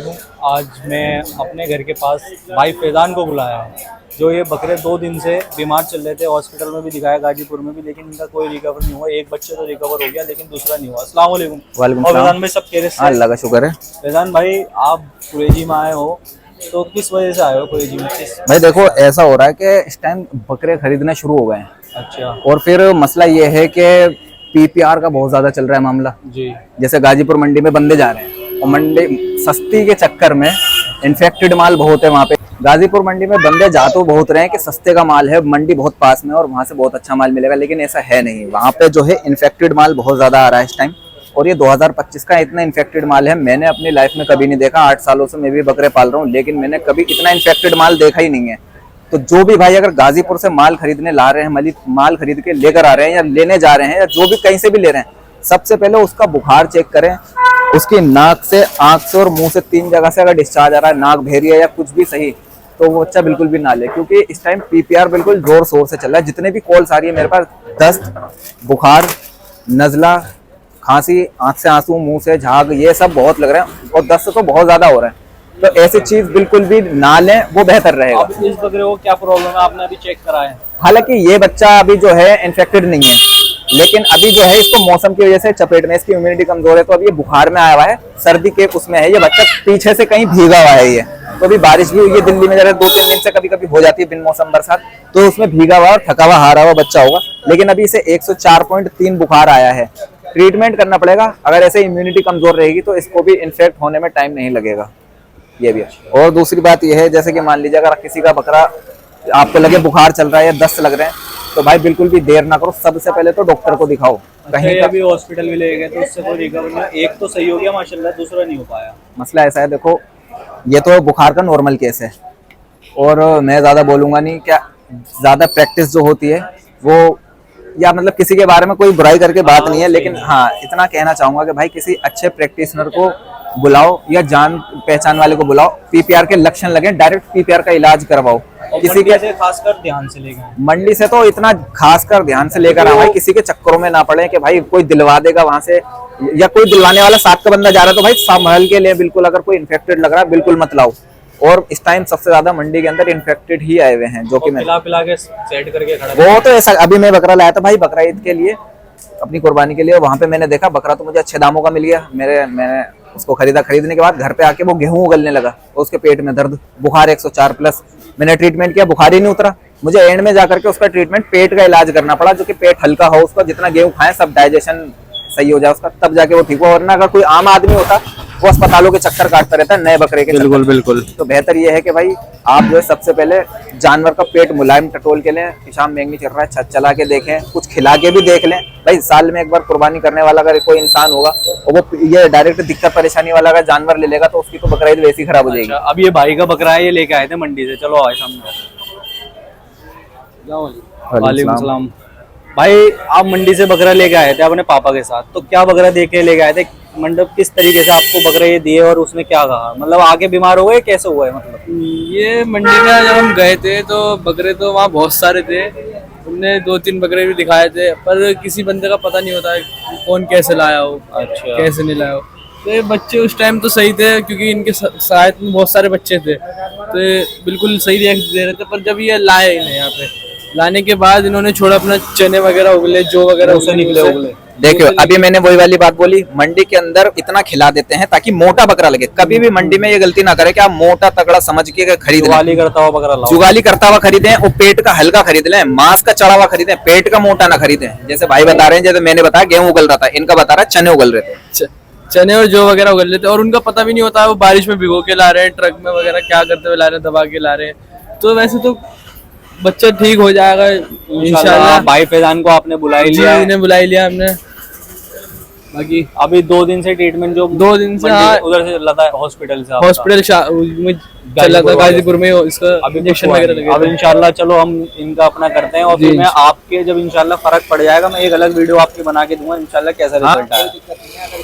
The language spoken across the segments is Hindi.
आज मैं अपने घर के पास भाई फैज़ान को बुलाया है, जो ये बकरे 2 दिन से बीमार चल रहे थे। हॉस्पिटल में भी दिखाया, गाजीपुर में भी, लेकिन इनका कोई रिकवर नहीं हुआ। एक बच्चे तो रिकवर हो गया, लेकिन दूसरा नहीं हुआ। अस्सलाम वालेकुम। वालेकुम और सलाम। फैज़ान भाई सब कह रहे हाँ, अल्लाह का शुक्र है। फैज़ान भाई, आप कुरैजी में आए हो, तो किस वजह से आए हो कुरैजी में? भाई देखो, ऐसा हो रहा है कि इस टाइम बकरे खरीदने शुरू हो गए हैं। अच्छा। और फिर मसला ये है कि पीपीआर का बहुत ज्यादा चल रहा है मामला। जी। जैसे गाजीपुर मंडी में बंदे जा रहे हैं और मंडी सस्ती के चक्कर में इन्फेक्टेड माल बहुत है वहाँ पे। गाजीपुर मंडी में बंदे जा तो बहुत रहे हैं कि सस्ते का माल है, मंडी बहुत पास में और वहाँ से बहुत अच्छा माल मिलेगा, लेकिन ऐसा है नहीं। वहाँ पे जो है इन्फेक्टेड माल बहुत ज्यादा आ रहा है इस टाइम। और ये 2025 का इतना इन्फेक्टेड माल है, मैंने अपनी लाइफ में कभी नहीं देखा। 8 सालों से मैं भी बकरे पाल रहा हूँ, लेकिन मैंने कभी इतना इन्फेक्टेड माल देखा ही नहीं है। तो जो भी भाई अगर गाजीपुर से माल खरीदने ला रहे हैं, माल खरीद के लेकर आ रहे हैं या लेने जा रहे हैं, या जो भी कहीं से भी ले रहे हैं, सबसे पहले उसका बुखार चेक करें। उसकी नाक से, आंख से और मुंह से 3 जगह से अगर डिस्चार्ज आ रहा है, नाक भेरी है या कुछ भी सही, तो वो बच्चा बिल्कुल भी ना ले, क्योंकि इस टाइम पीपीआर बिल्कुल जोर शोर से चल रहा है। जितने भी कॉल्स आ रही है मेरे पास, दस्त, बुखार, नजला, खांसी, आंख से आंसू, मुंह से झाग, ये सब बहुत लग रहे हैं और दस्त तो बहुत ज्यादा हो रहा है। तो ऐसी चीज बिल्कुल भी ना लें, वो बेहतर रहेगा। अब इस बकरे को क्या प्रॉब्लम है, आपने अभी चेक कराया है? हालांकि ये बच्चा अभी जो है इन्फेक्टेड नहीं है, लेकिन अभी जो है इसको मौसम की वजह से चपेट में, इसकी इम्यूनिटी कमजोर है, तो अभी ये बुखार में आया हुआ है, सर्दी के उसमें है। ये बच्चा पीछे से कहीं भीगा हुआ है ये, तो अभी बारिश भी हुई है दिल्ली में, जरा 2-3 दिन से कभी कभी हो जाती है बिन मौसम बरसात, तो उसमें भीगा हुआ और थका हुआ हारा हुआ बच्चा होगा। लेकिन अभी इसे 104.3 बुखार आया है, ट्रीटमेंट करना पड़ेगा। अगर ऐसे इम्यूनिटी कमजोर रहेगी तो इसको भी इन्फेक्ट होने में टाइम नहीं लगेगा, ये भी है। और दूसरी बात यह है, जैसे कि मान लीजिए अगर किसी का बकरा आपको लगे बुखार चल रहा है या दस्त लग रहे हैं, तो भाई बिल्कुल भी देर ना करो, सबसे पहले तो डॉक्टर को दिखाओ। कहीं अभी हॉस्पिटल भी ले गए तो उससे कोई रिकवर नहीं। एक तो सही हो गया माशाल्लाह, दूसरा नहीं हो पाया। मसला ऐसा है, देखो ये तो बुखार का नॉर्मल केस है, और मैं ज्यादा बोलूंगा नहीं। क्या ज्यादा प्रैक्टिस जो होती है वो, या मतलब किसी के बारे में कोई बुराई करके बात नहीं है, लेकिन हाँ इतना कहना चाहूंगा कि भाई किसी अच्छे प्रैक्टिशनर को बुलाओ या जान पहचान वाले को बुलाओ। पीपीआर के लक्षण लगे, डायरेक्ट पीपीआर का इलाज करवाओ। किसी के से खासकर ध्यान से लेकर, मंडी से तो इतना खासकर ध्यान से लेकर आओ, किसी के चक्करों में ना पड़े कि भाई कोई दिलवा देगा वहां से, या कोई दिलवाने वाला साथ का बंदा जा रहा है, तो भाई संभल के लिए बिल्कुल। अगर कोई इन्फेक्टेड लग रहा है बिल्कुल मत लाओ। और इस टाइम सबसे ज्यादा मंडी के अंदर इन्फेक्टेड ही आए हुए हैं, जो कि मैं पिला के सेट करके खड़ा। वो तो ऐसा, अभी मैं बकरा लाया था भाई बकरा ईद के लिए, अपनी कुर्बानी के लिए। वहां पे मैंने देखा बकरा तो मुझे अच्छे दामों का मिल गया। मैंने उसको खरीदा, खरीदने के बाद घर पे आके वो गेहूं उगलने लगा, तो उसके पेट में दर्द, बुखार 104+। मैंने ट्रीटमेंट किया, बुखार ही नहीं उतरा। मुझे एंड में जाकर के उसका ट्रीटमेंट, पेट का इलाज करना पड़ा, जो कि पेट हल्का हो उसका, जितना गेहूं खाए सब डाइजेशन सही हो जाए उसका, तब जाके वो ठीक हो। वरना अगर कोई आम आदमी होता, वो अस्पतालों के चक्कर काटता रहता है नए बकरे के। बिल्कुल बिल्कुल। तो बेहतर ये है कि भाई आप जो है सबसे पहले जानवर का पेट मुलायम टटोल के लें। शाम में चल रहा है, छत चला के देखें, कुछ खिला के भी देख लें। भाई साल में एक बार कुर्बानी करने वाला अगर कोई इंसान होगा, और वो ये डायरेक्ट दिक्कत परेशानी वाला अगर जानवर ले लेगा, तो उसकी तो बकरा ईद वैसी खराब हो जाएगी। अब ये भाई का बकरा है, ये लेके आए थे मंडी से। चलो आए सामने। वालेकुम सलाम। भाई आप मंडी से बकरा लेके आए थे अपने पापा के साथ, तो क्या बकरा देख के लेके आए थे? मतलब किस तरीके से आपको बकरे ये दिए और उसने क्या कहा? मतलब आगे बीमार हो गए, कैसे हुआ है? मतलब ये मंडी में जब हम गए थे तो बकरे तो वहाँ बहुत सारे थे। हमने 2-3 बकरे भी दिखाए थे, पर किसी बंदे का पता नहीं होता है कौन कैसे लाया हो, अच्छा कैसे नहीं लाया हो। तो ये बच्चे उस टाइम तो सही थे, क्योंकि इनके साथ में बहुत सारे बच्चे थे, तो ये बिल्कुल सही रिएक्ट दे रहे थे। पर जब ये लाए इन्हें यहाँ पे, लाने के बाद इन्होंने छोड़ा अपना चने वगैरह उगले, जो वगैरह उसे निकले उगले। देखो अभी मैंने वही वाली बात बोली, मंडी के अंदर इतना खिला देते हैं ताकि मोटा बकरा लगे। कभी भी मंडी में ये गलती ना करे कि आप मोटा तगड़ा समझ के खरीद, जुगाली करता हुआ बकरा लाओ। जुगाली करता हुआ खरीदें, और पेट का हल्का खरीद लें, मांस का चढ़ा हुआ खरीदें, पेट का मोटा ना खरीदें। जैसे भाई बता रहे हैं, जैसे मैंने बताया गेहूं उगल रहा था, इनका बता रहा है चने उगल रहे थे। चने और जो वगैरह उगल लेते, और उनका पता भी नहीं होता है वो बारिश में भिगो के ला रहे हैं, ट्रक में वगैरह क्या करते हुए ला रहे हैं, दबा के ला रहे हैं। तो वैसे तो बच्चा ठीक हो जाएगा इंशाल्लाह। भाई फैजान को आपने बुला ही लिया? इन्हें बुला ही लिया हमने। बाकी अभी 2 दिन से ट्रीटमेंट, जो 2 दिन से उधर से चला था हॉस्पिटल से, हॉस्पिटल चला था गाजीपुर में, इसका इंजेक्शन वगैरह लगे। अब इंशाल्लाह चलो हम इनका अपना करते हैं, और फिर मैं आपके जब इंशाल्लाह फर्क पड़ जाएगा, मैं एक अलग वीडियो आपकी बना के दूंगा इंशाल्लाह कैसा रिजल्ट आया।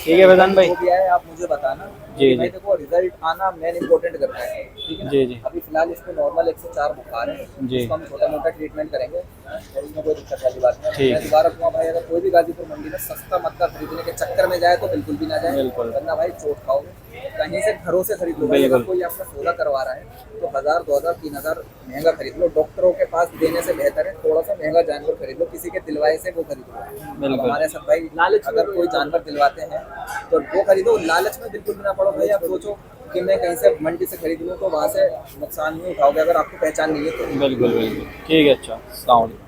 ठीक है फैजान भाई, आप मुझे बताना। जी जी। देखो रिजल्ट आना मेन इंपॉर्टेंट करता है, ठीक है? जी जी। अभी फिलहाल इसको नॉर्मल 104 बुखार है जी। इसको हम छोटा मोटा ट्रीटमेंट करेंगे, और इसमें कोई दिक्कत वाली बात नहीं। ठीक। मैं दोबारा कहूँगा भाई, अगर कोई भी गाजीपुर मंडी में सस्ता मक्का खरीदने के चक्कर में जाए तो बिल्कुल भी ना जाए, बिल्कुल। वरना भाई चोट खाओगे। कहीं से घरों से खरीद लो। बिल्कुल। अगर कोई आपका सौदा करवा रहा है तो 1000, 2000, 3000 महंगा खरीद लो। डॉक्टरों के पास देने से बेहतर है थोड़ा सा महंगा जानवर खरीद लो, किसी के दिलवाए से वो खरीद लो। अब बिल्कुल। हमारे सब भाई अगर कोई जानवर दिलवाते हैं तो वो खरीदो, लालच में बिल्कुल भी ना पड़ो भाई। आप सोचो कि मैं कहीं से मंडी से खरीद लूँ तो वहाँ से नुकसान नहीं उठाओगे अगर आपको पहचान नहीं है तो। बिल्कुल बिल्कुल, ठीक है, अच्छा, अस्सलाम वालेकुम।